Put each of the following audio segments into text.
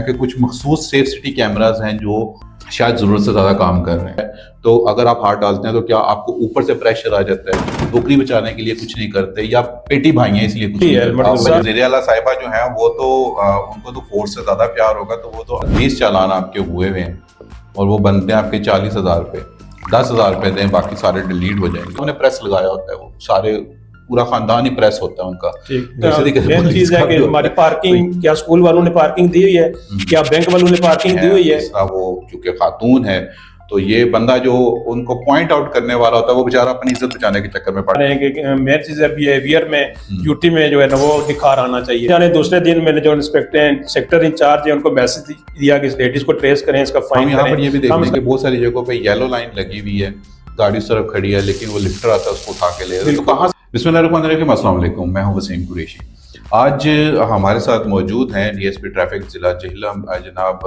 कि कुछ मखसूस सेफ सिटी कैमराज हैं जो शायद ज़रूरत से ज़्यादा काम कर रहे हैं। तो अगर आप हाथ डालते हैं तो क्या आपको ऊपर से प्रेशर आ जाता है, नौकरी बचाने के लिए कुछ नहीं करते, या पेटी भाई हैं इसलिए कुछ नहीं करते। वज़ीर आला साहिबा जो है वो तो उनको तो फोर्स से ज़्यादा प्यार होगा, तो वो तो 20 चालान आपके हुए हुए हैं और वो बनते हैं आपके 40,000 रुपये। 10,000 रुपये दें, बाकी सारे डिलीट हो जाएंगे। उन्होंने प्रेस लगाया होता है, वो सारे पूरा खानदान ही प्रेस होता है उनका। मेन चीज है कि हमारी पार्किंग, क्या स्कूल वालों ने पार्किंग दी हुई है, क्या बैंक वालों ने पार्किंग दी हुई है। वो चूंकि खातून है तो ये बंदा जो उनको पॉइंट आउट करने वाला होता है वो बेचारा अपनी इज्जत बचाने के चक्कर में पड़ रहे हैं। मेन चीज है बिहेवियर में, ड्यूटी में जो है ना वो निखार आना चाहिए। यानी दूसरे दिन मैंने जो सेक्टर इंचार्ज है उनको मैसेज दिया कि इस लेडीज को ट्रेस करें, इसका फाइन यहाँ पर ये भी देखते हैं कि बहुत सारी जगहों पे येलो लाइन लगी हुई है, गाड़ी उस तरफ खड़ी है, लेकिन वो लिफ्टर आता है उसको उठा के ले तो कहाँ। बिस्मिल्लाहिर्रहमानिर्रहीम, अस्सलाम वालेकुम, मैं हूं वसीम कुरैशी। आज हमारे साथ मौजूद हैं डीएसपी ट्रैफिक ज़िला जिहलम जनाब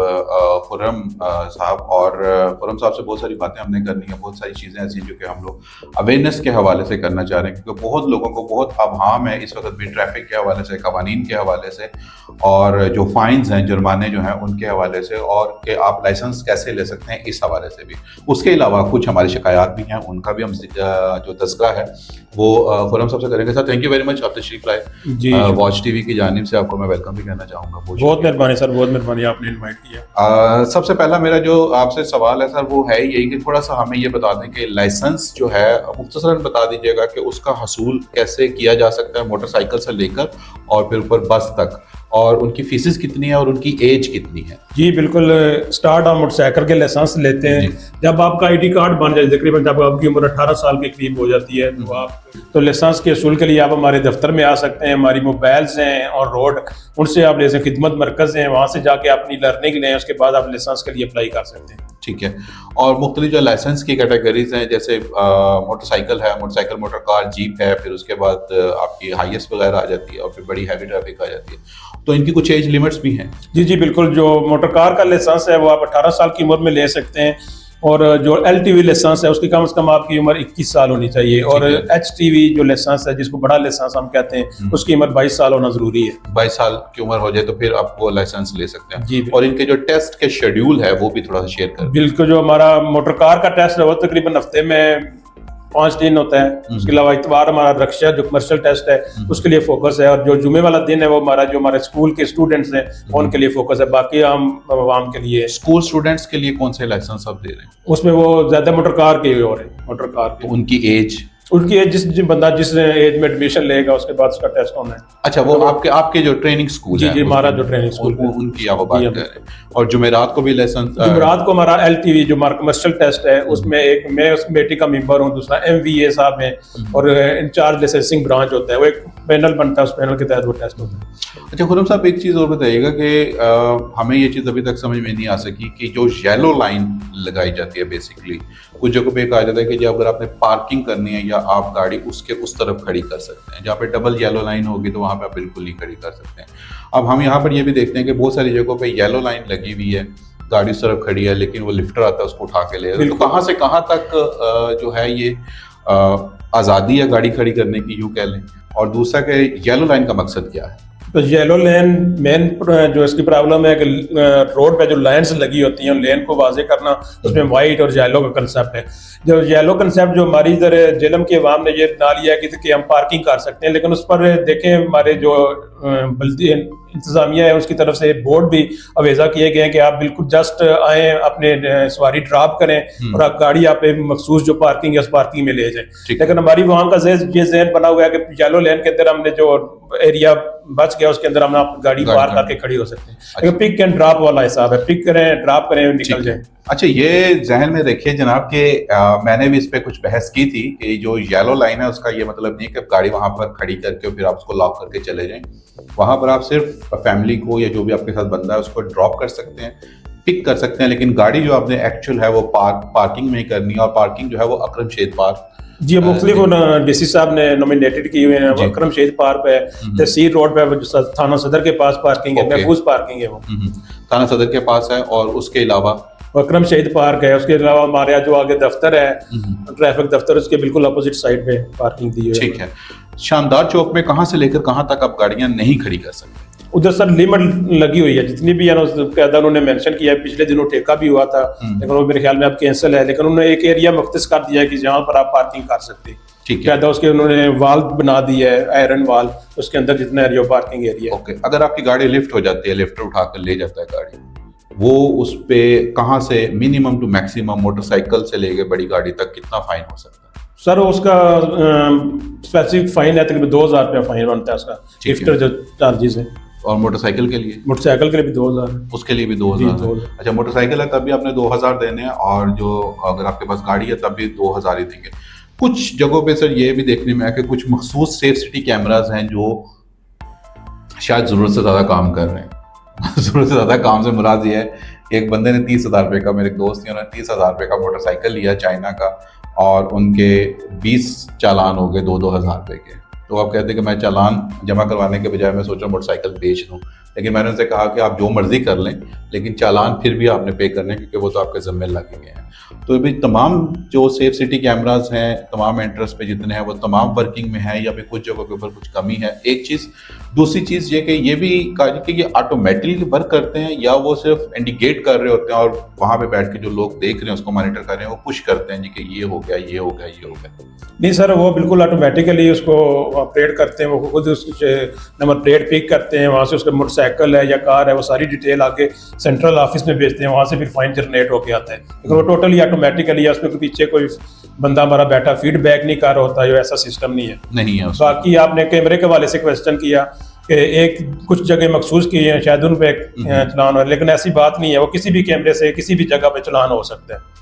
खुर्रम साहब, और खुर्रम साहब से बहुत सारी बातें हमने करनी है, बहुत सारी चीज़ें ऐसी जो कि हम लोग अवेयरनेस के हवाले से करना चाह रहे हैं, क्योंकि बहुत लोगों को बहुत अभाम है इस वक्त भी ट्रैफिक के हवाले से, कवानीन के हवाले से, और जो फाइन्स हैं, जुर्माने जो हैं उनके हवाले से, और कि आप लाइसेंस कैसे ले सकते हैं इस हवाले से भी। उसके अलावा कुछ हमारी शिकायत भी हैं, उनका भी हम जो तज़किरा है वो खुर्रम साहब से करेंगे। Sir thank you very much, आप तशरीफ लाए। जी, वॉच टीवी की जानिब से आपको मैं वेलकम भी कहना चाहूँगा। बहुत मेहरबानी सर, बहुत मेहरबानी, आपने इनवाइट किया। सबसे पहला मेरा जो आपसे सवाल है सर वो है यही कि थोड़ा सा हमें ये बता दें कि लाइसेंस जो है मुख्तसरन बता दीजिएगा कि उसका हसूल कैसे किया जा सकता है, मोटरसाइकिल से लेकर और फिर ऊपर बस तक, और उनकी फीसेस कितनी है और उनकी एज कितनी है। जी बिल्कुल, स्टार्ट आप मोटरसाइकिल के लाइसेंस लेते हैं जब आपका आईडी कार्ड बन जाए, तकरीबन जब आपकी उम्र 18 साल के करीब हो जाती है तो आप तो लाइसेंस के असूल के लिए आप हमारे दफ्तर में आ सकते हैं। हमारी मोबाइल्स हैं और रोड उनसे आप जैसे खिदमत मरकज़ हैं वहाँ से जाके अपनी लर्निंग लें, उसके बाद आप लाइसेंस के लिए अप्लाई कर सकते हैं। ठीक है, और मुख्तलिफ जो लाइसेंस की कैटेगरीज हैं, जैसे मोटरसाइकिल है, मोटरसाइकिल, मोटर कार, जीप है, फिर उसके बाद आपकी हाईएस्ट वगैरह आ जाती है और फिर बड़ी हैवी ट्रैफिक आ जाती है, तो इनकी कुछ एज लिमिट्स भी हैं। जी जी बिल्कुल, जो मोटर कार का लाइसेंस है वो आप 18 साल की उम्र में ले सकते हैं, और जो LTV लाइसेंस है उसकी कम से कम आपकी उम्र 21 साल होनी चाहिए, और HTV जो लाइसेंस है जिसको बड़ा लाइसेंस हम कहते हैं उसकी उम्र 22 साल होना जरूरी है। 22 साल की उम्र हो जाए तो फिर आप वो लाइसेंस ले सकते हैं। जी, और इनके जो टेस्ट के शेड्यूल है वो भी थोड़ा सा शेयर कर। बिल्कुल, जो हमारा मोटर कार का टेस्ट है वो तकरीबन हफ्ते में 5 दिन होता है। उसके अलावा इतवार हमारा रक्षा जो कमर्शियल टेस्ट है उसके लिए फोकस है, और जो जुमे वाला दिन है वो हमारा जो हमारे स्कूल के स्टूडेंट्स हैं उनके लिए फोकस है। बाकी हम आवाम के लिए। स्कूल स्टूडेंट्स के लिए कौन से लाइसेंस आप दे रहे हैं? उसमें वो ज्यादा मोटर कार के हो रहे हैं, मोटर कार के। तो उनकी एज जिस बंदा जिस एज में एडमिशन लेगा उसके बाद उसका टेस्ट होना है। अच्छा, वो आपके जो ट्रेनिंग स्कूल है, जी हमारा जो ट्रेनिंग स्कूल उनकी आप बात कर रहे हैं। और जुमेरात को भी लाइसेंस, जुमेरात को हमारा LTV जो हमारा कमर्शियल टेस्ट है उसमें एक मैं उस कमेटी का मेंबर हूँ, दूसरा MVA साहब हैं, और इंचार्ज लाइसेंसिंग ब्रांच होता है, वो एक पैनल बनता है, उस पैनल के तहत वो टेस्ट होता है। अच्छा खुर्रम साहब, एक चीज़ और बताइएगा कि हमें ये चीज़ अभी तक समझ में नहीं आ सकी कि जो येलो लाइन लगाई जाती है, बेसिकली कुछ जगहों पे कहा जाता है कि जब अगर आपने पार्किंग करनी है या आप गाड़ी उसके उस तरफ खड़ी कर सकते हैं, जहाँ पे डबल येलो लाइन होगी तो वहाँ पे आप बिल्कुल नहीं खड़ी कर सकते हैं। अब हम यहाँ पर ये भी देखते हैं कि बहुत सारी जगहों पे येलो लाइन लगी हुई है, गाड़ी उस तरफ खड़ी है, लेकिन वो लिफ्टर आता है उसको उठा के ले, तो कहाँ से कहाँ तक जो है ये आज़ादी है गाड़ी खड़ी करने की, यूँ कह लें। और दूसरा कि येलो लाइन का मकसद क्या है? तो येलो लेन मेन जो इसकी प्रॉब्लम है कि रोड पे जो लाइन्स लगी होती हैं लेन को वाजे करना, उसमें वाइट और येलो का कंसेप्ट है। जो येलो कंसेप्ट जो हमारी इधर जिलम की अवाम ने ये बना लिया है कि हम पार्किंग कर सकते हैं, लेकिन उस पर देखें हमारे जो बल्दी इंतजामिया है उसकी तरफ से बोर्ड भी अवेजा किए गए हैं कि आप बिल्कुल जस्ट आए, अपने सवारी ड्रॉप करें और आप गाड़ी आप मखसूस जो पार्किंग है उस पार्किंग में ले जाएं। लेकिन हमारी वहाँ का ये ज़हन बना हुआ है कि येलो लेन के अंदर हमने जो एरिया बच गया उसके अंदर हम आप गाड़ी पार्क करके खड़ी हो सकते हैं। अच्छा। पिक एंड ड्रॉप वाला हिसाब है, पिक करें, ड्रॉप करें, निकल जाए। अच्छा, ये जहन में रखिए जनाब के मैंने भी इस पे कुछ बहस की थी कि जो येलो लाइन है उसका ये मतलब नहीं है कि गाड़ी वहां पर खड़ी करके फिर आप उसको लॉक करके चले जाएं। वहां पर आप सिर्फ फैमिली को या जो भी आपके साथ बंदा है उसको ड्रॉप कर सकते हैं, पिक कर सकते हैं, लेकिन गाड़ी जो आपने एक्चुअल है वो पार्किंग में ही करनी है। और पार्किंग जो है वो अकरम शेद पार्क जी मुख्तलिफ DC साहब ने नॉमिनेटेड किए हुए हैं। अकरम शेद पार्क पे, तहसील रोड पे, थाना सदर के पास पार्किंग है, महफूज पार्किंग है वो थाना सदर के पास है। और उसके अलावा अकरम शहीद पार्क है, उसके अलावा हमारे जो आगे दफ्तर है ट्रैफिक दफ्तर, उसके बिल्कुल अपोजिट साइड पे पार्किंग दी है। ठीक है, शानदार चौक में कहाँ से लेकर कहाँ तक आप गाड़ियां नहीं खड़ी कर सकते? उधर सर लिमिट लगी हुई है, जितनी भी है ना उसके अंदर उन्होंने मेंशन किया है। पिछले दिनों ठेका भी हुआ था, लेकिन वो मेरे ख्याल में अब कैंसिल है, लेकिन उन्होंने एक एरिया मुख्तस कर दिया है कि जहाँ पर आप पार्किंग कर सकते हैं। ठीक है। कहता उसके उन्होंने वाल बना दी है, आयरन वाल, उसके अंदर जितना एरिया पार्किंग एरिया है। ओके, अगर आपकी गाड़ी लिफ्ट हो जाती है, लिफ्टर उठाकर ले जाता है गाड़ी, वो उस पे कहाँ से मिनिमम टू मैक्सिमम मोटरसाइकिल से लेके बड़ी गाड़ी तक कितना फाइन हो सकता है? सर उसका स्पेसिफिक फाइन है, तकरीबन 2000 रुपया फाइन बनता है उसका, ठीक है। लिफ्टर जो चार्जेस है। और मोटरसाइकिल के लिए? मोटरसाइकिल के लिए भी 2000 है। उसके लिए भी जी, 2000 है। 2000। अच्छा, मोटरसाइकिल है तब भी आपने 2000 देने हैं, और जो अगर आपके पास गाड़ी है तब भी 2000 ही देंगे। कुछ जगहों पे सर ये भी देखने में आया कि कुछ मखसूस सेफ सिटी कैमराज हैं जो शायद ज़रूरत से ज़्यादा काम कर रहे हैं। ज़रूरत से ज़्यादा काम से मुराद ये है कि एक बंदे ने 30,000 रुपये का, मेरे एक दोस्त ने, उन्होंने 30,000 रुपये का मोटरसाइकिल लिया चाइना का, और उनके 20 चालान हो गए 2-2 हज़ार रुपये के। तो आप कहते हैं कि मैं चालान जमा करवाने के बजाय मैं सोच रहा हूँ मोटरसाइकिल बेच दूँ, लेकिन मैंने उनसे कहा कि आप जो मर्जी कर लें, लेकिन चालान फिर भी आपने पे करने, क्योंकि वो तो आपके ज़िम्मे लगेंगे हैं। तो भी तमाम जो सेफ सिटी कैमराज हैं, तमाम एंट्रेंस पे जितने हैं, वो तमाम वर्किंग में है या फिर कुछ जगहों के ऊपर कुछ कमी है, एक चीज़। दूसरी चीज़ ये कि ये भी कहा कि ये ऑटोमेटिकली वर्क करते हैं या वो सिर्फ इंडिकेट कर रहे होते हैं, और वहाँ पे बैठ के जो लोग देख रहे हैं उसको मॉनिटर कर रहे हैं, वो पुश करते हैं जी कि ये हो गया, ये हो गया, ये हो गया। नहीं सर, वो बिल्कुल ऑटोमेटिकली उसको ऑपरेट करते हैं, वो खुद उसके नंबर प्लेट पिक करते हैं, वहाँ से उसका मोटरसाइकिल है या कार है, वो सारी डिटेल आके सेंट्रल ऑफिस में भेजते हैं, वहाँ से फिर फाइन जनरेट होके आता है। लेकिन वो टोटली ऑटोमेटिकली है, उसमें पीछे कोई बंदा हमारा बैठा फीडबैक नहीं कर रहा होता है, ऐसा सिस्टम नहीं है। नहीं है उसमें। बाकी आपने कैमरे के हवाले से क्वेश्चन किया कि एक कुछ जगह मखसूस की है, शायद उन पे चलान हो, लेकिन ऐसी बात नहीं है, वो किसी भी कैमरे से किसी भी जगह पे चलान हो सकता है।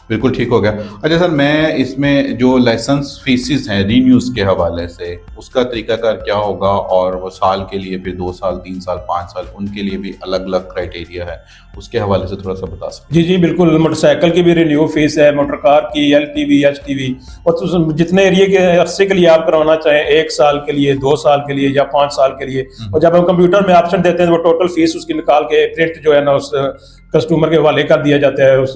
बिल्कुल ठीक हो गया। अच्छा सर, मैं इसमें जो लाइसेंस फीसिस हैं रीन्यूज़ के हवाले से, उसका तरीकाकार क्या होगा, और वो साल के लिए, फिर 2 साल, 3 साल, 5 साल, उनके लिए भी अलग अलग क्राइटेरिया है, उसके हवाले से थोड़ा सा बता सकते जी जी बिल्कुल, मोटरसाइकिल की भी रिन्यू फीस है, मोटर कार की, LTV, HTV, और तो जितने एरिया के अरसे के लिए आप करवाना चाहें, 1 साल के लिए, 2 साल के लिए या 5 साल के लिए, और जब हम कंप्यूटर में ऑप्शन देते हैं तो वो टोटल फीस उसकी निकाल के प्रिंट जो है ना उस कस्टमर के हवाले कर दिया जाता है। उस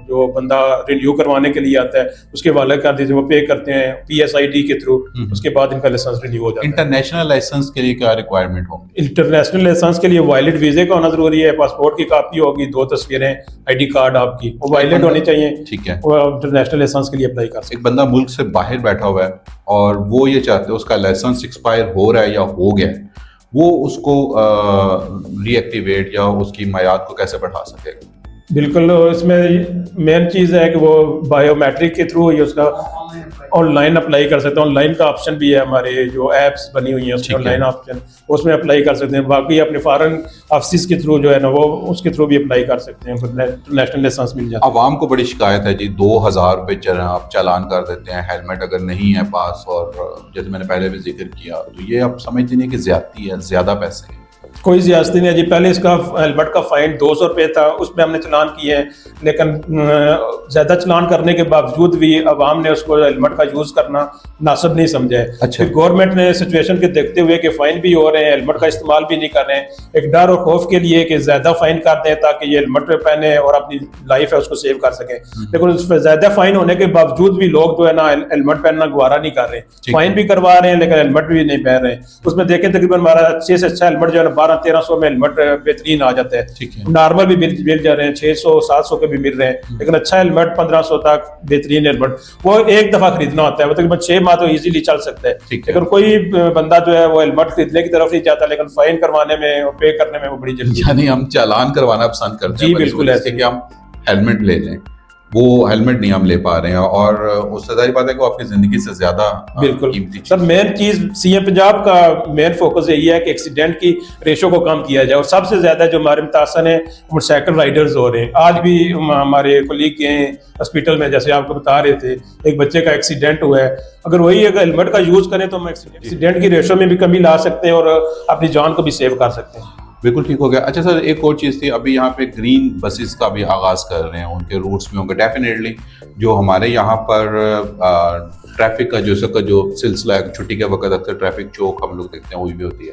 जो बंदा रिन्यू करवाने के लिए आता है उसके हवाले कर दीजिए, वो पे करते हैं PSID के थ्रू, उसके बाद इनका लाइसेंस रिन्यू हो जाता है। इंटरनेशनल लाइसेंस के लिए क्या रिक्वायरमेंट होगी? इंटरनेशनल लाइसेंस के लिए वैलिड वीजे का होना जरूरी है, पासपोर्ट की कॉपी होगी, 2 तस्वीरें, ID कार्ड आपकी, वो वैलिड होनी चाहिए। ठीक है। वो इंटरनेशनल लाइसेंस के लिए अप्लाई कर सकते एक बंदा मुल्क से बाहर बैठा हुआ है और वो ये चाहते हैं उसका लाइसेंस एक्सपायर हो रहा है या हो गया है, वो उसको रीएक्टिवेट या उसकी मयाद को कैसे बढ़ा सकेगा? बिल्कुल, इसमें मेन चीज़ है कि वो बायोमेट्रिक के थ्रू ही उसका ऑनलाइन अप्लाई कर सकते हैं। ऑनलाइन का ऑप्शन भी है, हमारे जो एप्स बनी हुई हैं उसमें ऑनलाइन ऑप्शन, उसमें अप्लाई कर सकते हैं। बाकी अपने फॉरेन ऑफिस के थ्रू जो है ना वो उसके थ्रू भी अप्लाई कर सकते हैं, नेशनल लाइसेंस मिल जाता है। आवाम को बड़ी शिकायत है जी, 2000 रुपये आप चालान कर देते हैं, हेलमेट अगर नहीं है पास, और जैसे मैंने पहले भी जिक्र किया, तो ये आप समझते नहीं कि ज्यादती है, ज्यादा पैसे हैं। कोई ज्यादती नहीं है जी। पहले इसका हेलमेट का फाइन 200 रुपये था, उसमें हमने चलान किए हैं, लेकिन ज्यादा चलान करने के बावजूद भी अवाम ने उसको हेलमेट का यूज करना नासिब नहीं समझा है। अच्छा। गवर्नमेंट ने सिचुएशन के देखते हुए कि फाइन भी हो रहे हैं, हेलमेट का इस्तेमाल भी नहीं कर रहे हैं, एक डर और खौफ के लिए कि ज्यादा फाइन कर दें ताकि ये हेलमेट पहने और अपनी लाइफ है उसको सेव कर सकें। लेकिन उस पर ज्यादा फाइन होने के बावजूद भी लोग जो है ना हेलमेट पहनना गवारा नहीं कर रहे, फाइन भी करवा रहे हैं लेकिन हेलमेट भी नहीं पहन रहे। उसमें देखें तकरीबन हमारा अच्छे से अच्छा हेलमेट जो है 1200-1300 में हेलमेट बेहतरीन आ जाता है। नॉर्मल भी मिल जा रहे हैं, 600-700 के भी मिल रहे हैं, लेकिन अच्छा हेलमेट 1500 तक बेहतरीन हेलमेट वो एक दफा खरीदना होता है, वो तकरीबन 6 माह तो इजीली चल सकता है। लेकिन कोई बंदा जो है वो हेलमेट खरीदने की तरफ नहीं जाता, लेकिन फाइन करवाने में और पे करने में वो बड़ी जल्दी, यानी हम चालान करवाना पसंद करते हैं। जी बिल्कुल, ऐसे कि हम हेलमेट ले लें, वो हेलमेट नहीं हम ले पा रहे हैं, और उससे जाहिर बात है कि वो अपनी जिंदगी से ज्यादा बिल्कुल कीमती सर। मेन चीज CM पंजाब का मेन फोकस यही है कि एक्सीडेंट की रेशो को कम किया जाए, और सबसे ज्यादा जो हमारे मुतासर है मोटरसाइकिल राइडर्स हो रहे हैं। आज भी हमारे कोलीग के हॉस्पिटल में, जैसे आपको बता रहे थे, एक बच्चे का एक्सीडेंट हुआ है। अगर वही अगर हेलमेट का यूज करें तो हम एक्सीडेंट की रेशो में भी कमी ला सकते हैं और अपनी जान को भी सेव कर सकते हैं। बिल्कुल ठीक हो गया। अच्छा सर, एक और चीज़ थी, अभी यहाँ पे ग्रीन बसेस का भी आगाज़ कर रहे हैं, उनके रूट्स में होंगे डेफिनेटली। जो हमारे यहाँ पर ट्रैफिक का जो सिलसिला है, छुट्टी के वक्त अक्सर ट्रैफिक चौक हम लोग देखते हैं वो भी होती है,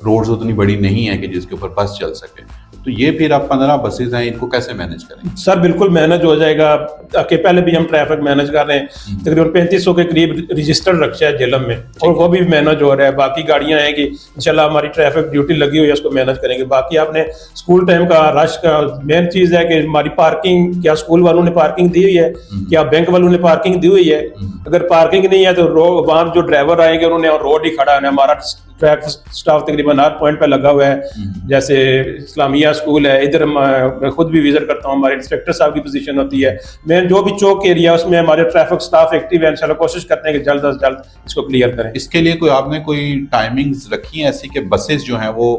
रोड्स उतनी बड़ी नहीं है कि जिसके ऊपर बस चल सके, तो ये फिर आप 15 बसेज हैं, इनको कैसे मैनेज करेंगे? सर बिल्कुल मैनेज हो जाएगा। के पहले भी हम ट्रैफिक मैनेज कर रहे हैं, तकरीबन 3500 के करीब रजिस्टर रखे हैं जेलम में, और वो भी मैनेज हो रहा है। बाकी गाड़ियां हैं कि इंशाल्लाह हमारी ट्रैफिक ड्यूटी लगी हुई है, उसको मैनेज करेंगे। बाकी आपने स्कूल टाइम का रश का मेन चीज़ है कि हमारी पार्किंग, क्या स्कूल वालों ने पार्किंग दी हुई है, क्या बैंक वालों ने पार्किंग दी हुई है? अगर पार्किंग नहीं है तो वहाँ जो ड्राइवर आएंगे उन्होंने रोड ही खड़ा है। हमारा ट्रैक स्टाफ तकरीबन हर पॉइंट पे लगा हुआ है, जैसे इस्लामिया स्कूल है, इधर मैं खुद भी विजिट करता हूँ, हमारे इंस्पेक्टर साहब की पोजीशन होती है। मैं जो भी चौक एरिया उसमें हमारे ट्रैफिक स्टाफ एक्टिव है, इंशाल्लाह कोशिश करते हैं कि जल्द से जल्द इसको क्लियर करें। इसके लिए आपने कोई टाइमिंग्स रखी है ऐसी कि बसेस जो हैं वो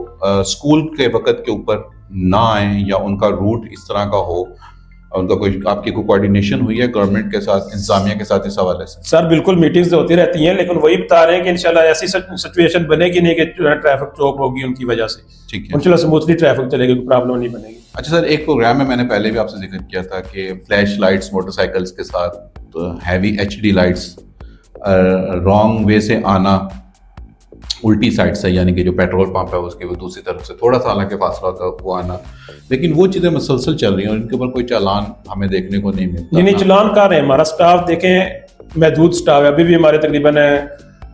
स्कूल के वक्त के ऊपर ना आए, या उनका रूट इस तरह का हो, उनका कोई आपकी कोई कोऑर्डिनेशन हुई है गवर्नमेंट के साथ, इंतजामिया के साथ इस हवाले से? सर बिल्कुल मीटिंग्स होती रहती हैं, लेकिन वही बता रहे हैं कि इंशाल्लाह ऐसी सिचुएशन बनेगी नहीं कि ट्रैफिक चौक होगी उनकी वजह से। ठीक है, इंशाल्लाह स्मूथली ट्रैफिक चलेगी, कोई प्रॉब्लम नहीं बनेगी। अच्छा सर, एक प्रोग्राम में मैंने पहले भी आपसे जिक्र किया था कि फ्लैश लाइट्स मोटरसाइकिल्स के साथ heavy HD lights, wrong way से आना उल्टी साइड से, यानी कि जो पेट्रोल पंप है उसके वो दूसरी तरफ से थोड़ा सा हालांकि फासला होता है वो आना, लेकिन वो चीज़ें मुसलसल चल रही हैं और इनके ऊपर कोई चालान हमें देखने को नहीं मिलता। नहीं चालान कर रहे हैं, हमारा स्टाफ देखें महदूद स्टाफ है। अभी भी हमारे तकरीबन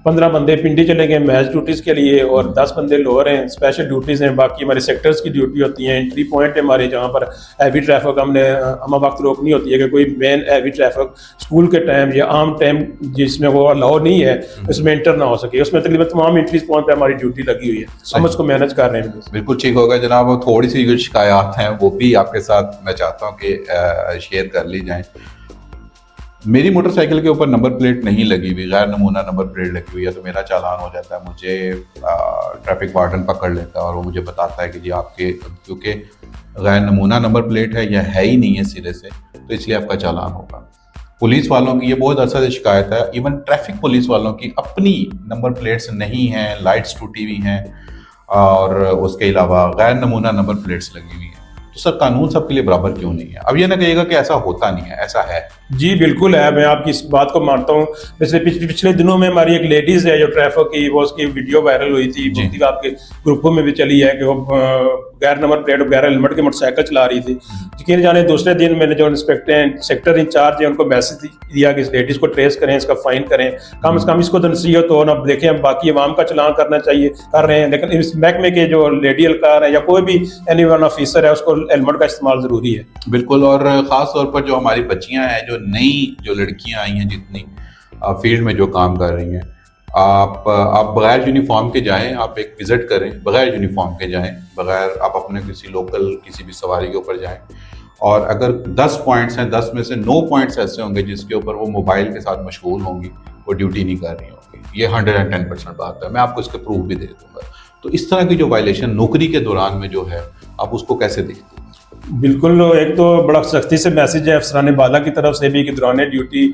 15 बंदे पिंडी चले गए मैच ड्यूटीज के लिए, और 10 बंदे लोअर हैं, स्पेशल ड्यूटीज हैं। बाकी हमारे सेक्टर्स की ड्यूटी होती है, एंट्री पॉइंट है हमारे जहाँ पर हैवी ट्रैफिक हम वक्त रोकनी होती है कि कोई मेन हैवी ट्रैफिक स्कूल के टाइम या आम टाइम जिसमें वो अलाउ नहीं है उसमें एंटर ना हो सके, उसमें तकरीबन तमाम एंट्री पॉइंट पर हमारी ड्यूटी लगी हुई है, हम उसको मैनेज कर रहे हैं। बिल्कुल ठीक होगा जनाब। थोड़ी सी जो शिकायत हैं वो भी आपके साथ मैं चाहता हूँ कि शेयर कर ली जाएं। मेरी मोटरसाइकिल के ऊपर नंबर प्लेट नहीं लगी हुई, गैर नमूना नंबर प्लेट लगी हुई है, तो मेरा चालान हो जाता है। मुझे ट्रैफिक वार्डन पकड़ लेता है और वो मुझे बताता है कि जी आपके क्योंकि गैर नमूना नंबर प्लेट है या है ही नहीं है सिरे से, तो इसलिए आपका चालान होगा। पुलिस वालों की ये बहुत अरसा से शिकायत है, इवन ट्रैफिक पुलिस वालों की अपनी नंबर प्लेट्स नहीं हैं, लाइट्स टूटी हुई हैं, और उसके अलावा गैर नमूना नंबर प्लेट्स लगी हुई हैं। तो सर कानून सबके लिए बराबर क्यों नहीं है? अब ये ना कहिएगा कि ऐसा होता नहीं है, ऐसा है। जी बिल्कुल है, मैं आपकी इस बात को मानता हूँ। वैसे पिछले दिनों में हमारी एक लेडीज है जो ट्रैफिक की, वो उसकी वीडियो वायरल हुई थी, आपके ग्रुपों में भी चली है कि वो गैर नंबर प्लेट और गैर हेलमेट की मोटरसाइकिल चला रही थी। यकीन जाने दूसरे दिन मैंने जो इंस्पेक्टर सेक्टर इंचार्ज है उनको मैसेज दिया कि इस लेडीज को ट्रेस करें, इसका फाइन करें, कम से कम इसको तो नसीहत हो ना। देखें हम बाकी अवाम का चलान करना चाहिए, कर रहे हैं, लेकिन इस महकमे के जो लेडी एहलकार है या कोई भी एनी वन ऑफिसर है उसको हेलमेट का इस्तेमाल जरूरी है। बिल्कुल, और खास तौर पर जो हमारी बच्चियां हैं, जो नई जो लड़कियां आई हैं, जितनी फील्ड में जो काम कर रही हैं, आप बगैर यूनिफॉर्म के जाएं, आप एक विजिट करें, बगैर यूनिफॉर्म के जाएं, बगैर आप अपने किसी लोकल किसी भी सवारी के ऊपर जाएं, और अगर 10 पॉइंट्स हैं, 10 में से 9 पॉइंट्स ऐसे होंगे जिसके ऊपर वो मोबाइल के साथ मशगूल होंगी, वो ड्यूटी नहीं कर रही होंगी। ये 110% बात है, मैं आपको इसके प्रूफ भी दे दूंगा। तो इस तरह की जो वायलेशन नौकरी के दौरान में जो है, आप उसको कैसे देखते हैं? बिल्कुल, एक तो बड़ा सख्ती से मैसेज है अफसरान बाला की तरफ से भी कि दौरान ड्यूटी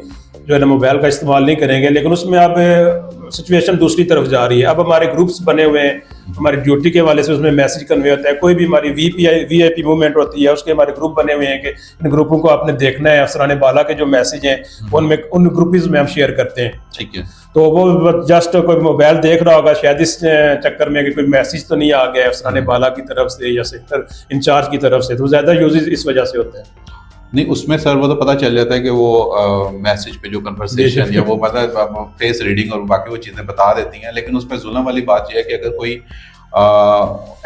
जो है ना मोबाइल का इस्तेमाल नहीं करेंगे, लेकिन उसमें अब सिचुएशन दूसरी तरफ जा रही है। अब हमारे ग्रुप्स बने हुए हैं, हमारी ड्यूटी के वाले से उसमें मैसेज कन्वे होता है। कोई भी हमारी वीआईपी मूवमेंट होती है, उसके हमारे ग्रुप बने हुए हैं कि इन ग्रुपों को आपने देखना है। अफसरान बाला के जो मैसेज हैं उनमें उन ग्रुप्स में हम शेयर करते हैं। ठीक है, तो वो जस्ट कोई मोबाइल देख रहा होगा शायद इस चक्कर में कि कोई मैसेज तो नहीं आ गया अफसरान बाला की तरफ से या सेक्टर इंचार्ज की तरफ से, तो ज़्यादा यूजेज इस वजह से होते हैं। नहीं, उसमें सर वो तो पता चल जाता है कि वो मैसेज पे जो कन्वर्सेशन या वो मतलब फेस रीडिंग और बाकी वो चीज़ें बता देती हैं, लेकिन उसमें जुल्म वाली बात यह है कि अगर कोई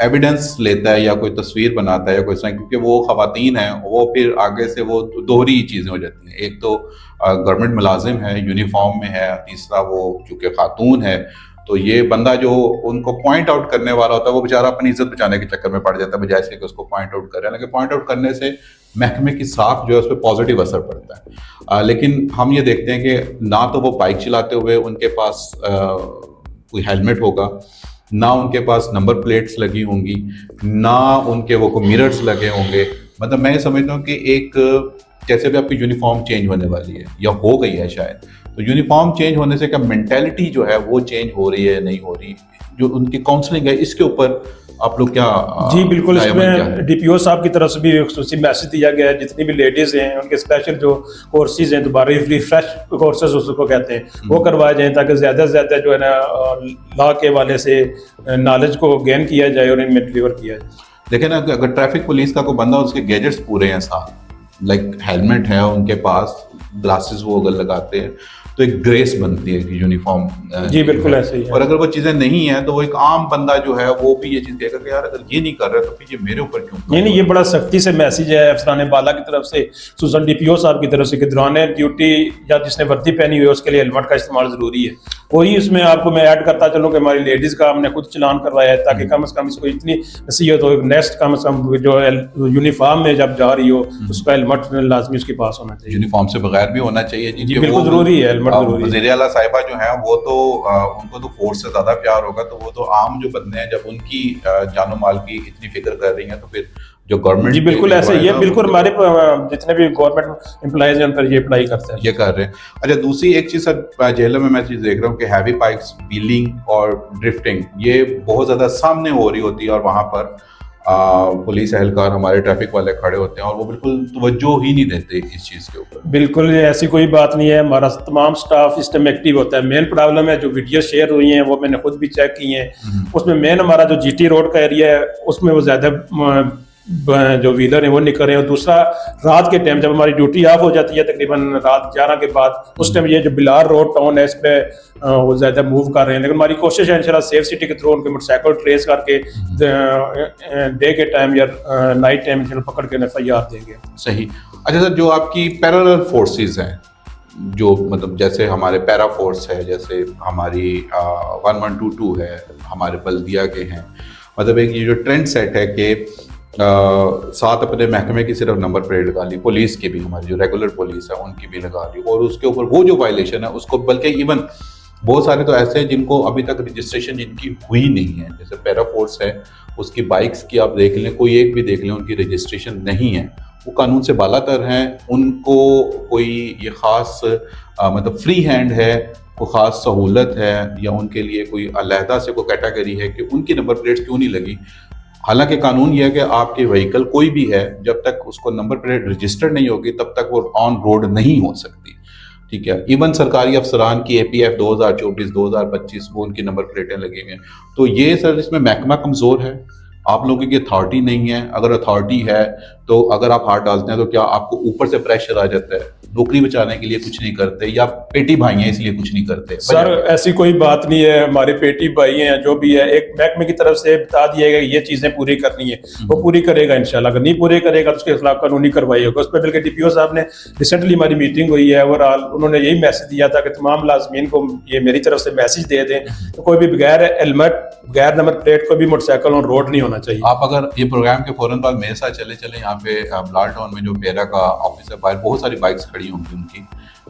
एविडेंस लेता है या कोई तस्वीर बनाता है या कोई तरह, क्योंकि वो खवातीन हैं, वो फिर आगे से वो दोहरी चीज़ें हो जाती हैं। एक तो गवर्नमेंट मुलाजिम है, यूनिफॉर्म में है, तीसरा वो चूँकि खातून है, तो ये बंदा जो उनको पॉइंट आउट करने वाला होता है वो बेचारा अपनी इज्जत बचाने के चक्कर में पड़ जाता है, बजाय से कि उसको पॉइंट आउट करे। लेकिन पॉइंट आउट करने से महकमे की साख जो है उस पर पॉजिटिव असर पड़ता है। लेकिन हम ये देखते हैं कि ना तो वो बाइक चलाते हुए उनके पास कोई हेलमेट होगा, ना उनके पास नंबर प्लेट्स लगी होंगी, ना उनके वो को मिरर्स लगे होंगे। मतलब मैं समझता हूँ कि एक जैसे भी आपकी यूनिफॉर्म चेंज होने वाली है या हो गई है शायद, तो यूनिफॉर्म चेंज होने से क्या मेंटालिटी जो है वो चेंज हो रही है नहीं हो रही, जो उनकी काउंसलिंग है इसके ऊपर आप लोग क्या जी बिल्कुल, राय अमल क्या इसमें है? डीपीओ साहब की तरफ से भी एक मैसेज दिया गया है, जितनी भी लेडीज हैं उनके स्पेशल जो कोर्सेज हैं, दोबारा रिफ्रेश कोर्सेज उसको कहते हैं, वो करवाए जाएं ताकि ज़्यादा से ज़्यादा जो है ना लॉ के हवाले से नॉलेज को गेन किया जाए और इनमें डिलीवर किया जाए। लेकिन अगर ट्रैफिक पुलिस का कोई बंदा, उसके गैजेट्स पूरे हैं साथ, लाइक हेलमेट है उनके पास, ग्लासेस वो अगर लगाते हैं तो एक ग्रेस बनती है कि यूनिफॉर्म। जी बिल्कुल ऐसे ही है। और अगर वो चीजें नहीं है तो वो एक आम बंदा जो है वो भी ये चीज कहेगा कि यार अगर ये नहीं कर रहा तो फिर ये मेरे ऊपर क्यों कर नहीं रहा नहीं, ये बड़ा सख्ती से मैसेज है अफसरान बाला की तरफ से, सुजन डीपीओ साहब की तरफ से, कि दौरान ड्यूटी या जिसने वर्दी पहनी हुई है उसके लिए हेलमेट का इस्तेमाल जरूरी है। वही इसमें आपको मैं ऐड करता चलूँ कि हमारी लेडीज का हमने खुद चलान करवाया है, ताकि कम से कम इसको इतनी नसीहत हो, नेक्स्ट कम से कम जो यूनिफॉर्म में जब जा रही हो उसका हेलमेट लाजमी उसके पास होना चाहिए। यूनिफॉर्म से बगैर भी होना चाहिए जी बिल्कुल जरूरी है, हेलमेट जरूरी है। वज़ीर आला साहिबा जो है वो तो उनको तो फोर्स से ज्यादा प्यार होगा, तो वो तो आम जो बंदे हैं जब उनकी जानो माल की इतनी फिक्र कर रही हैं तो फिर जो गवर्नमेंट जी बिल्कुल ऐसे ही है, बिल्कुल हमारे जितने भी गवर्नमेंट एम्प्लॉइज हैं उन पर ये अप्लाई करते हैं, ये कर रहे हैं। अच्छा, दूसरी एक चीज सर जेलों में मैं चीज देख रहा हूँ कि हैवी बाइक्स, व्हीलिंग और ड्रिफ्टिंग ये बहुत ज्यादा सामने हो रही होती है, और वहां पर पुलिस एहलकार हमारे ट्रैफिक वाले खड़े होते हैं और वो बिल्कुल तवज्जो ही नहीं देते इस चीज के ऊपर। बिल्कुल ऐसी कोई बात नहीं है, हमारा तमाम स्टाफ सिस्टम एक्टिव होता है। मेन प्रॉब्लम है जो वीडियो शेयर हुई हैं वो मैंने खुद भी चेक की हैं, उसमें मेन हमारा जो जीटी रोड का एरिया है उसमें वो ज्यादा जो व्हीलर है वो निकल रहे हैं, और दूसरा रात के टाइम जब हमारी ड्यूटी ऑफ हो जाती है तकरीबन रात 11 के बाद, उस टाइम ये जो बिलार रोड टाउन है इस पे वो ज्यादा मूव कर रहे हैं। लेकिन हमारी कोशिश है इंशाल्लाह सेफ सिटी के थ्रू उनके मोटरसाइकिल ट्रेस करके डे के टाइम या नाइट टाइम पकड़ के एफआईआर देंगे। सही। अच्छा सर, जो आपकी पैरेलल फोर्सेस हैं, जो मतलब जैसे हमारे पैरा फोर्स है, जैसे हमारी 1122 है, हमारे बल्दिया के हैं, मतलब एक ये जो ट्रेंड सेट है कि साथ अपने महकमे की सिर्फ नंबर प्लेट लगा ली, पुलिस की भी, हमारी जो रेगुलर पुलिस है उनकी भी लगा ली, और उसके ऊपर वो जो वायलेशन है उसको, बल्कि इवन बहुत सारे तो ऐसे हैं जिनको अभी तक रजिस्ट्रेशन जिनकी हुई नहीं है, जैसे पैरा फोर्स है उसकी बाइक्स की आप देख लें, कोई एक भी देख लें उनकी रजिस्ट्रेशन नहीं है, वो कानून से बालातर हैं, उनको कोई ये ख़ास मतलब फ्री हैंड है, कोई ख़ास सहूलत है, या उनके लिए कोई अलहदा से कोई कैटेगरी है कि उनकी नंबर प्लेट्स क्यों नहीं लगी। हालांकि कानून यह है कि आपके व्हीकल कोई भी है, जब तक उसको नंबर प्लेट रजिस्टर्ड नहीं होगी तब तक वो ऑन रोड नहीं हो सकती, ठीक है। इवन सरकारी अफसरान की APF 2024 2025 वो उनकी नंबर प्लेटें लगी हुई हैं। तो ये सर इसमें महकमा कमज़ोर है, आप लोगों की अथॉरिटी नहीं है। अगर अथॉरिटी है तो अगर आप हाथ डालते हैं तो क्या आपको ऊपर से प्रेशर आ जाता है, नौकरी बचाने के लिए कुछ नहीं करते, या पेटी भाई हैं इसलिए कुछ नहीं करते? सर ऐसी कोई बात नहीं है, हमारे पेटी भाई हैं जो भी है, एक महकमे की तरफ से बता दिया गया ये चीजें पूरी करनी है, वो पूरी करेगा इंशाल्लाह। अगर नहीं पूरी करेगा तो उसके खिलाफ कानूनी कार्रवाई होगा। उस पर बल्कि DPO साहब ने रिसेंटली हमारी मीटिंग हुई है, ओवरऑल उन्होंने यही मैसेज दिया था कि तमाम लाजमीन को ये मेरी तरफ से मैसेज दे दें तो कोई भी बगैर हेलमेट, बगैर नंबर प्लेट कोई भी मोटरसाइकिल ऑन रोड नहीं होना चाहिए। आप अगर ये प्रोग्राम के फौरन बाद मेरे साथ चले यहाँ पे बिलार टाउन में जो पेरा का ऑफिस है, बाहर बहुत सारी बाइक्स खड़ी होंगी उनकी,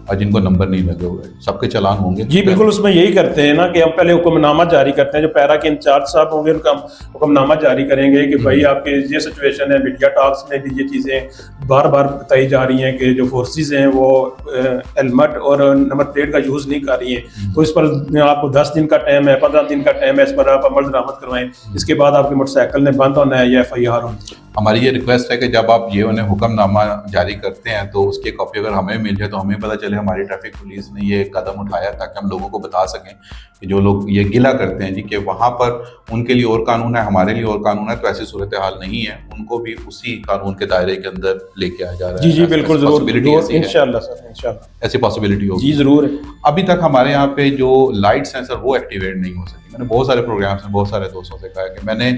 और जिनको नंबर नहीं लगे हुए, सबके चालान होंगे। जी बिल्कुल, उसमें यही करते हैं ना कि हम पहले हुक्मनामा जारी करते हैं, जो पैरा के इंचार्ज साहब होंगे उनका हम हुक्मनामा जारी करेंगे कि भाई आपके ये सिचुएशन है। मीडिया टॉक्स में भी ये चीज़ें बार बार बताई जा रही हैं कि जो फोर्सेस हैं वो हेलमेट और नंबर प्लेट का यूज़ नहीं कर रही हैं, तो इस पर आपको 10 दिन का टाइम है, 15 दिन का टाइम है, इस पर आप अमल दरामद करवाएं, इसके बाद आपके मोटरसाइकिल ने बंद होना है या FIR होनी है। हमारी ये रिक्वेस्ट है कि जब आप ये उन्हें हुक्मनामा जारी करते हैं तो उसकी कॉपी अगर हमें मिल जाए तो हमें पता चले हमारी ट्रैफिक पुलिस ने ये कदम उठाया, ताकि हम लोगों को बता सकें कि जो लोग ये गिला करते हैं जी कि वहाँ पर उनके लिए और कानून है, हमारे लिए और कानून है, तो ऐसी सूरत हाल नहीं है, उनको भी उसी कानून के दायरे के अंदर लेके आया जा रहा है। जी जी बिल्कुल, जरूर इंशाल्लाह सर, इंशाल्लाह ऐसी पॉसिबिलिटी होगी। जी जरूर है। अभी तक हमारे यहाँ पे जो लाइट्स हैं सर वो एक्टिवेट नहीं हो सकी। मैंने बहुत सारे प्रोग्राम्स में बहुत सारे दोस्तों से कहा कि मैंने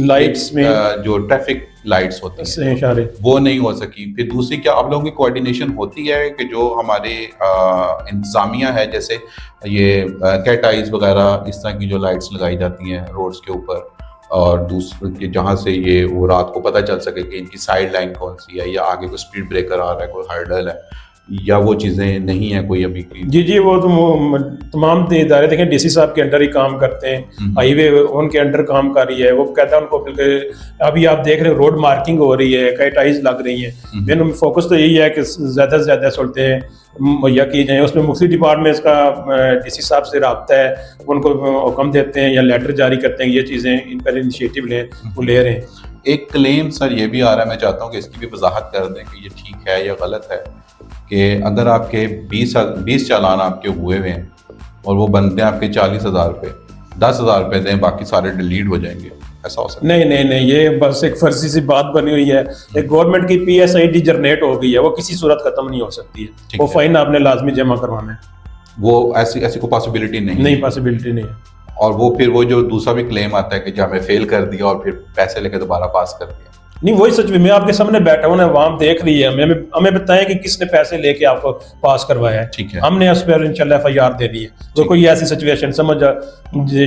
लाइट्स में जो ट्रैफिक लाइट्स होती हैं वो नहीं हो सकी। फिर दूसरी, क्या आप लोगों की कोऑर्डिनेशन होती है कि जो हमारे इंतजामिया है, जैसे ये कैट आइज वगैरह इस तरह की जो लाइट्स लगाई जाती हैं रोड्स के ऊपर, और दूसरे जहाँ से ये वो रात को पता चल सके कि इनकी साइड लाइन कौन सी है, या आगे कोई स्पीड ब्रेकर आ रहा है, कोई हर्डल है, या वो चीज़ें नहीं है कोई अभी की? जी जी, वो तो तमाम इदारे देखें डीसी साहब के अंडर ही काम करते हैं, हाईवे उनके अंडर काम कर रही है। वो कहता है उनको अभी आप देख रहे हो रोड मार्किंग हो रही है, कई टाइल्स लग रही हैं। मेन फोकस तो यही है कि ज़्यादा से ज़्यादा सहूलतें मुहैया की जाएँ। उसमें मुख्तलिफ डिपार्टमेंट्स का डीसी साहब से रब्ता है, उनको हुक्म देते हैं या लेटर जारी करते हैं, ये चीज़ें इन पर इनिशिएटिव लें, वो ले रहे हैं। एक क्लेम सर ये भी आ रहा है, मैं चाहता हूँ कि इसकी भी वजाहत कर दें कि ये ठीक है या गलत है, कि अगर आपके 20 चालान आपके हुए हुए हैं और वो बनते हैं आपके 40,000 रुपये, 10,000 रुपये दें, बाकी सारे डिलीट हो जाएंगे, ऐसा हो सकता है? नहीं नहीं नहीं, ये बस एक फर्जी सी बात बनी हुई है। एक गवर्नमेंट की PSID जनरेट हो गई है, वो किसी सूरत खत्म नहीं हो सकती है। वो फाइन आपने लाजमी जमा करवाना है। वो ऐसी ऐसी कोई पॉसिबिलिटी नहीं पॉसिबिलिटी नहीं है। और वो फिर वो जो दूसरा भी क्लेम आता है कि जो हमें फेल कर दिया और फिर पैसे लेके दोबारा पास कर दिया। नहीं, वही सच में मैं आपके सामने बैठा हूँ ना, वहाँ देख रही है, हमें बताएं कि किसने पैसे लेके आपको पास करवाया है। ठीक है, हमने उस पर इंशाल्लाह FIR दे दी है। तो कोई ऐसी सिचुएशन समझ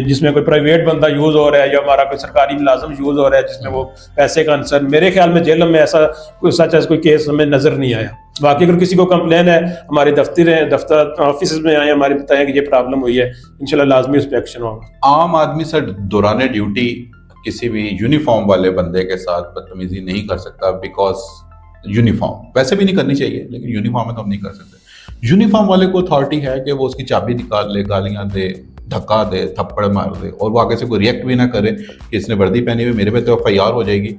जिसमें कोई प्राइवेट बंदा यूज हो रहा है या हमारा कोई सरकारी मुलाजम यूज हो रहा है जिसमें वो पैसे का आंसर, मेरे ख्याल में जेल में ऐसा कोई केस हमें नजर नहीं आया। बाकी अगर किसी को कंप्लेन है, हमारे दफ्तर ऑफिस में आए, हमारे बताएं कि ये प्रॉब्लम हुई है, इंशाल्लाह लाजमी उस पर एक्शन होगा। आम आदमी सर दौरान ड्यूटी किसी भी यूनिफॉर्म वाले बंदे के साथ बदतमीजी नहीं कर सकता, बिकॉज यूनिफॉर्म वैसे भी नहीं करनी चाहिए, लेकिन यूनिफॉर्म में तो हम नहीं कर सकते। यूनिफॉर्म वाले को अथॉरिटी है कि वो उसकी चाबी निकाल ले, गालियां दे, धक्का दे, थप्पड़ मार दे, और वो आगे से कोई रिएक्ट भी ना करे कि इसने वर्दी पहनी हुई, मेरे पे तो FIR हो जाएगी।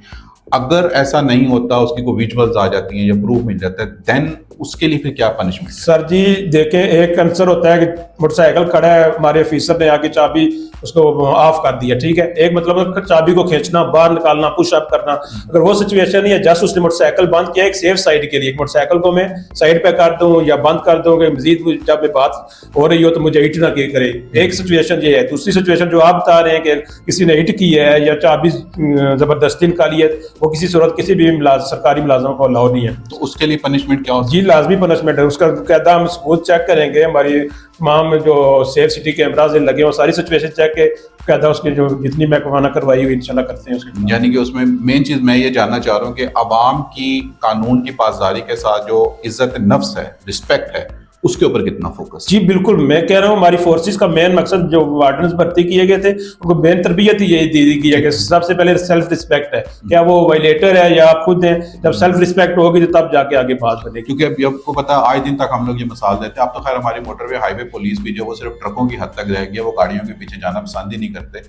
अगर ऐसा नहीं होता, उसकी कोई विजुअल्स आ जाती हैं या प्रूफ मिल जाता है, देन उसके लिए फिर क्या पनिशमेंट? सर जी देखें, एक आंसर होता है कि मोटरसाइकिल खड़ा है, हमारे ऑफिसर ने आके चाबी उसको ऑफ कर दिया, ठीक है। एक मतलब चाबी को खींचना, बाहर निकालना, पुश अप करना। अगर वो सिचुएशन नहीं है, जस्ट उसने मोटरसाइकिल बंद किया एक सेफ साइड के लिए, मोटरसाइकिल को मैं साइड पे कर दूं या बंद कर दूं कि मजीद जब मैं बात हो रही हो तो मुझे हिट ना करे, एक सिचुएशन ये है। दूसरी सिचुएशन जो आप बता रहे हैं कि किसी ने हिट की है या चाबी जबरदस्ती निकाली है, वो किसी सूरत किसी भी सरकारी मुलाजम को अलाउ नहीं है। तो उसके लिए पनिशमेंट क्या हो? जी लाजमी पनिशमेंट है उसका। कहता हम सबूत चेक करेंगे, हमारी तमाम जो सेफ सिटी कैमराज लगे वो सारी सिचुएशन चेक के कहता उसकी जो जितनी महकमाना करवाई हुई इंशाल्लाह करते हैं उसके। यानी कि उसमें मेन चीज मैं ये जानना चाह रहा हूँ कि अवाम की कानून की पासदारी के साथ जो इज्जत नफ्स है, रिस्पेक्ट है, उसके ऊपर कितना फोकस? जी बिल्कुल, मैं कह रहा हूँ हमारी फोर्सेस का मेन मकसद जो वार्डन्स भर्ती किए गए थे उनको मेन तरबियत ही यही दी गई है कि सबसे पहले सेल्फ रिस्पेक्ट है, क्या वो वायलेटर है या आप खुद हैं। जब सेल्फ रिस्पेक्ट होगी तो तब जाके आगे बात बनेगी। क्योंकि अभी आपको पता है आज दिन तक हम लोग ये मिसाल देते हैं, अब तो खैर हमारी मोटरवे हाईवे पुलिस भी जो वो सिर्फ ट्रकों की हद तक रह गई है, वो गाड़ियों के पीछे जाना पसंद ही नहीं करते,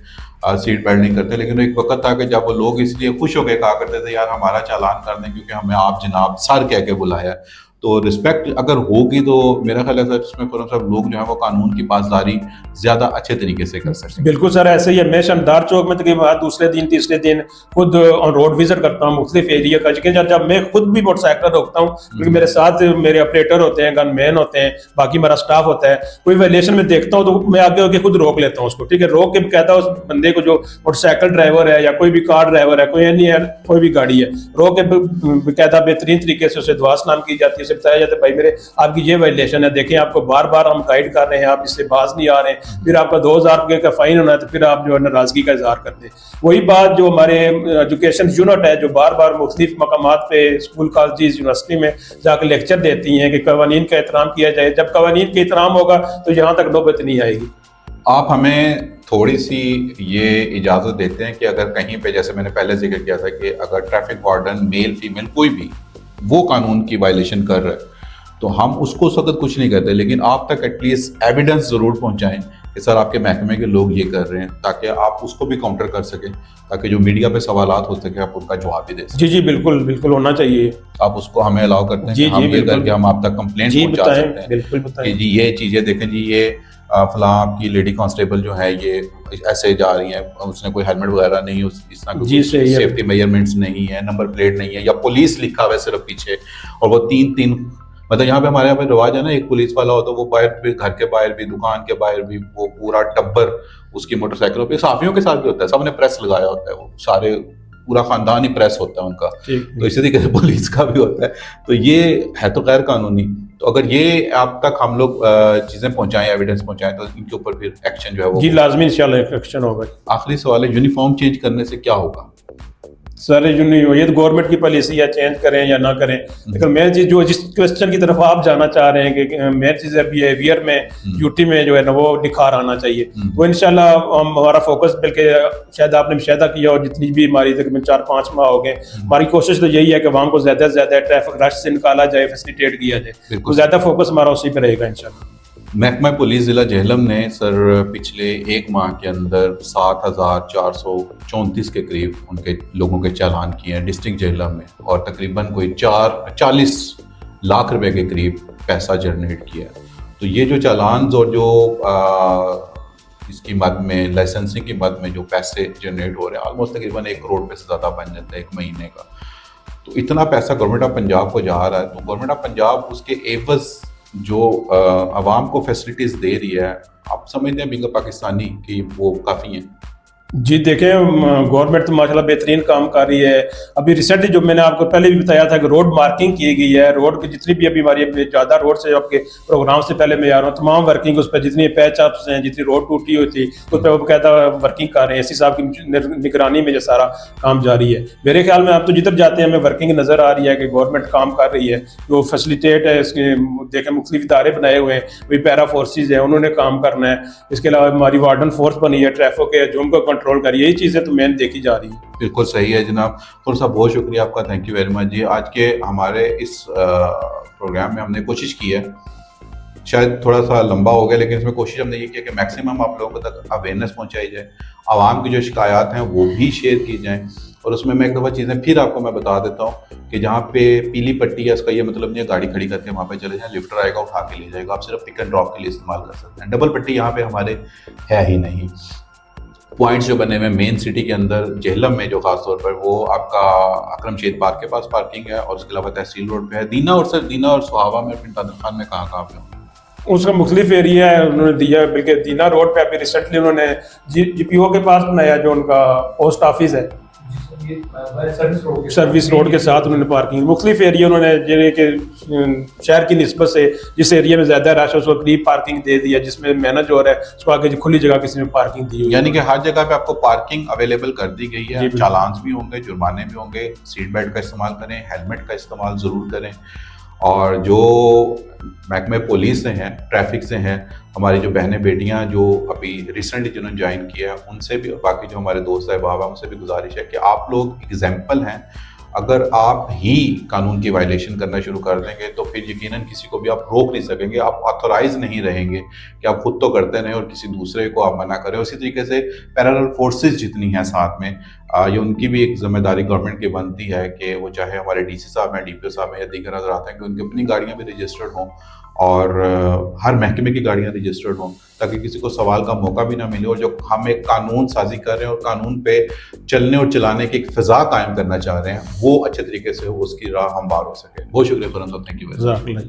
सीट बेल्ट नहीं करते। लेकिन एक वक्त था कि जब वो लोग इसलिए खुश होकर कहा करते थे यार हमारा चालान कर दें क्योंकि हमें आप जनाब सर कह के बुलाया। तो रिस्पेक्ट अगर होगी तो मेरा ख्याल है सर इसमें सब लोग जो है वो कानून की पासदारी ज्यादा अच्छे तरीके से कर सकते हैं। बिल्कुल सर, ऐसे ही है। मैं शमदार चौक में तकरीबन दूसरे दिन तीसरे दिन खुद ऑन रोड विजिट करता हूँ मुख्तलिफ एरिया का। जब मैं खुद भी मोटरसाइकिल रोकता हूँ क्योंकि मेरे साथ मेरे ऑपरेटर होते हैं, गनमैन होते हैं, बाकी मेरा स्टाफ होता है, कोई वायलेशन में देखता हूँ तो मैं आगे होकर खुद रोक लेता हूँ उसको, ठीक है। रोक के कहता हूँ उस बंदे को जो मोटरसाइकिल ड्राइवर है या कोई भी कार ड्राइवर है, कोई नहीं है, कोई भी गाड़ी है, रोक के कहता बेहतरीन तरीके से उसे दुआ सलाम की जाती है, उसे बताया जाता है भाई मेरे आपकी ये वायलेशन है, देखें आपको बार बार हम गाइड कर रहे हैं, आप इससे बाज नहीं आ रहे हैं, फिर आपका 2,000 रुपये का फाइन होना है, तो फिर आप जो है नाराजगी का इजहार करते हैं। वही बात जो हमारे एजुकेशन यूनिट है जो बार बार मुख्तलिफ मकामात पे स्कूल कॉलेज यूनिवर्सिटी में जाकर लेक्चर देती हैं कि कवानीन का एहतराम किया जाए। जब कवानीन का एहतराम होगा तो यहाँ तक नौबत नहीं आएगी। आप हमें थोड़ी सी ये इजाज़त देते हैं कि अगर कहीं पे, जैसे मैंने पहले जिक्र किया था कि अगर ट्रैफिक वार्डन मेल फीमेल कोई भी वो कानून की वायलेशन कर रहा है तो हम उसको उस वक्त कुछ नहीं करते, लेकिन आप तक एटलीस्ट एविडेंस ज़रूर पहुंचाएं कि सर आपके महकमे के लोग ये कर रहे हैं, ताकि आप उसको भी काउंटर कर सकें, ताकि जो मीडिया पे सवालात हो सके आप उनका जवाब भी दे सकें। जी जी बिल्कुल बिल्कुल होना चाहिए। आप उसको हमें अलाउ करते हैं जी, कि हम जी, ये करके हम आप तक कंप्लेंट पहुंचा सकते हैं। बिल्कुल बताएं कि जी ये चीज़ें देखें जी, ये फलां आपकी लेडी कांस्टेबल जो है ये ऐसे जा रही है, उसने कोई हेलमेट वगैरह नहीं, इस तरह की सेफ्टी मेजरमेंट्स नहीं है, नंबर प्लेट नहीं है, या पुलिस लिखा हुआ है सिर्फ पीछे, और वो तीन मतलब यहाँ पे हमारे यहाँ पे रिवाज है ना, एक पुलिस वाला होता है वो बाहर भी, घर के बाहर भी, दुकान के बाहर भी, वो पूरा टब्बर उसकी मोटरसाइकिलों पे, साफियों के साथ भी होता है, सबने प्रेस लगाया होता है, वो सारे पूरा खानदान ही प्रेस होता है उनका, तो इसी तरीके से पुलिस का भी होता है। तो ये है तो गैर कानूनी। तो अगर ये आप तक हम लोग चीजें पहुंचाएं, एविडेंस पहुंचाएं, तो इनके ऊपर फिर एक्शन जो है वो जी लाजमी इंशाल्लाह एक्शन होगा। आखिरी सवाल है, यूनिफॉर्म चेंज करने से क्या होगा? सर ये तो गवर्नमेंट की पॉलिसी है, चेंज करें या ना करें, लेकिन मेन चीज जो जिस क्वेश्चन की तरफ आप जाना चाह रहे हैं कि मेन चीज है बिहेवियर में यूटी में जो है ना वो निखार आना चाहिए, वो इंशाल्लाह हमारा फोकस, बल्कि शायद आपने मुशाहिदा किया और जितनी भी हमारी तकरीबन 4-5 माह हो गए, हमारी कोशिश तो यही है कि आवाम को ज्यादा से ज्यादा ट्रैफिक रश से निकाला जाए, फैसिलिटेट किया जाए, तो ज्यादा फोकस हमारा उसी पर रहेगा इंशाल्लाह। महकमा पुलिस ज़िला जेहलम ने सर पिछले एक माह के अंदर 7,434 के करीब उनके लोगों के चालान किए हैं डिस्ट्रिक्ट जेहलम में, और तकरीबन कोई 40 लाख रुपए के करीब पैसा जनरेट किया है। तो ये जो चालान और जो इसकी मद में लाइसेंसिंग की मद में जो पैसे जनरेट हो रहे हैं, ऑलमोस्ट तकरीबन 1 करोड़ रुपये से ज़्यादा बन जाता है 1 महीने का। तो इतना पैसा गवर्नमेंट ऑफ पंजाब को जा रहा है, तो गवर्नमेंट ऑफ पंजाब उसके एवज जो आवाम को फैसिलिटीज दे रही है, आप समझते हैं बीइंग अ पाकिस्तानी कि वो काफ़ी हैं? जी देखें, गवर्नमेंट तो माशाल्लाह बेहतरीन काम कर रही है। अभी रिसेंटली जो मैंने आपको पहले भी बताया था कि रोड मार्किंग की गई है, रोड की जितनी भी अभी हमारी ज़्यादा रोड से आपके प्रोग्राम से पहले मैं आ रहा हूँ, तमाम वर्किंग उस पर जितनी पैच अप्स हैं, जितनी रोड टूटी हुई थी उस पर वो कहता वर्किंग कर रहे हैं। एसपी साहब की निगरानी में ये सारा काम जारी है। मेरे ख्याल में आप तो जिधर जाते हैं हमें वर्किंग नज़र आ रही है कि गवर्नमेंट काम कर रही है, जो फैसिलिटेट है इसके देखें मुख्तलिफ इदारे बनाए हुए हैं, वही पैरा फोर्सेज है, उन्होंने काम करना है। इसके अलावा हमारी वार्डन फोर्स बनी है, ट्रैफिक है जो उनको कंट्रोल कर, यही चीजें तो मेन देखी जा रही है। बिल्कुल सही है जनाब। और साहब बहुत शुक्रिया आपका, थैंक यू वेरी मच जी। आज के हमारे इस प्रोग्राम में हमने कोशिश की है, शायद थोड़ा सा लंबा हो गया, लेकिन इसमें कोशिश हमने ये किया कि मैक्सिमम आप लोगों तक अवेयरनेस पहुंचाई जाए, आवाम की जो शिकायत हैं वो भी शेयर की जाएँ। और उसमें मैं एक दफ़ा चीज़ें फिर आपको मैं बता देता हूँ कि जहाँ पे पीली पट्टी है, इसका ये मतलब नहीं है गाड़ी खड़ी करके वहाँ पे चले जाएं, लिफ्टर आएगा उठा के ले जाएगा, आप सिर्फ पिक एंड ड्रॉप के लिए इस्तेमाल कर सकते हैं। डबल पट्टी यहाँ पे हमारे है ही नहीं। पॉइंट्स जो बने हुए मेन सिटी के अंदर जेहलम में जो खास तौर पर, वो आपका अकरम शेद पार्क के पास पार्किंग है, और उसके अलावा तहसील रोड पे है। दीना और सर दीना और सुहावा में पिन तादर खान में कहाँ पे हो? उसका मुख्तलिफ एरिया है उन्होंने दिया, बल्कि दीना रोड पे अभी रिसेंटली उन्होंने जीपीओ के पास बनाया जो उनका पोस्ट ऑफिस है, सर्विस रोड के साथ उन्होंने पार्किंग मुख्तलिफ एरिया उन्होंने जिन्हें कि शहर की निस्बत से जिस एरिया में ज्यादा रश है उसको करीब पार्किंग दे दी है, जिसमें मैनेज हो रहा है उसको आगे खुली जगह किसी में पार्किंग दी हुई, यानी कि हर जगह पे आपको पार्किंग अवेलेबल कर दी गई है। चालान भी होंगे, जुर्माने भी होंगे। सीट बेल्ट का इस्तेमाल करें, हेलमेट का इस्तेमाल ज़रूर करें। और जो महकमे पुलिस से हैं, ट्रैफिक से हैं, हमारी जो बहनें बेटियां जो अभी रिसेंटली जिन्होंने ज्वाइन किया है, उनसे भी और बाकी जो हमारे दोस्त अहबाब हैं उनसे भी गुजारिश है कि आप लोग एग्जाम्पल हैं। अगर आप ही कानून की वायलेशन करना शुरू कर देंगे तो फिर यकीनन किसी को भी आप रोक नहीं सकेंगे, आप ऑथोराइज नहीं रहेंगे कि आप खुद तो करते रहें और किसी दूसरे को आप मना करें। उसी तरीके से पैरेलल फोर्सेस जितनी हैं साथ में, ये उनकी भी एक जिम्मेदारी गवर्नमेंट की बनती है कि वो चाहे हमारे डीसी साहब हैं, डीपीओ साहब हैं या दीगर हजरात हैं, कि उनकी अपनी गाड़ियाँ भी रजिस्टर्ड हों और हर महकमे की गाड़ियाँ रजिस्टर्ड हों, ताकि किसी को सवाल का मौका भी ना मिले। और जो हम एक कानून साजी कर रहे हैं और कानून पे चलने और चलाने की एक फ़िज़ा कायम करना चाह रहे हैं, वो अच्छे तरीके से उसकी राह हमवार हो सके। बहुत शुक्रिया खुरम साहब, थैंक यू वेरी मच।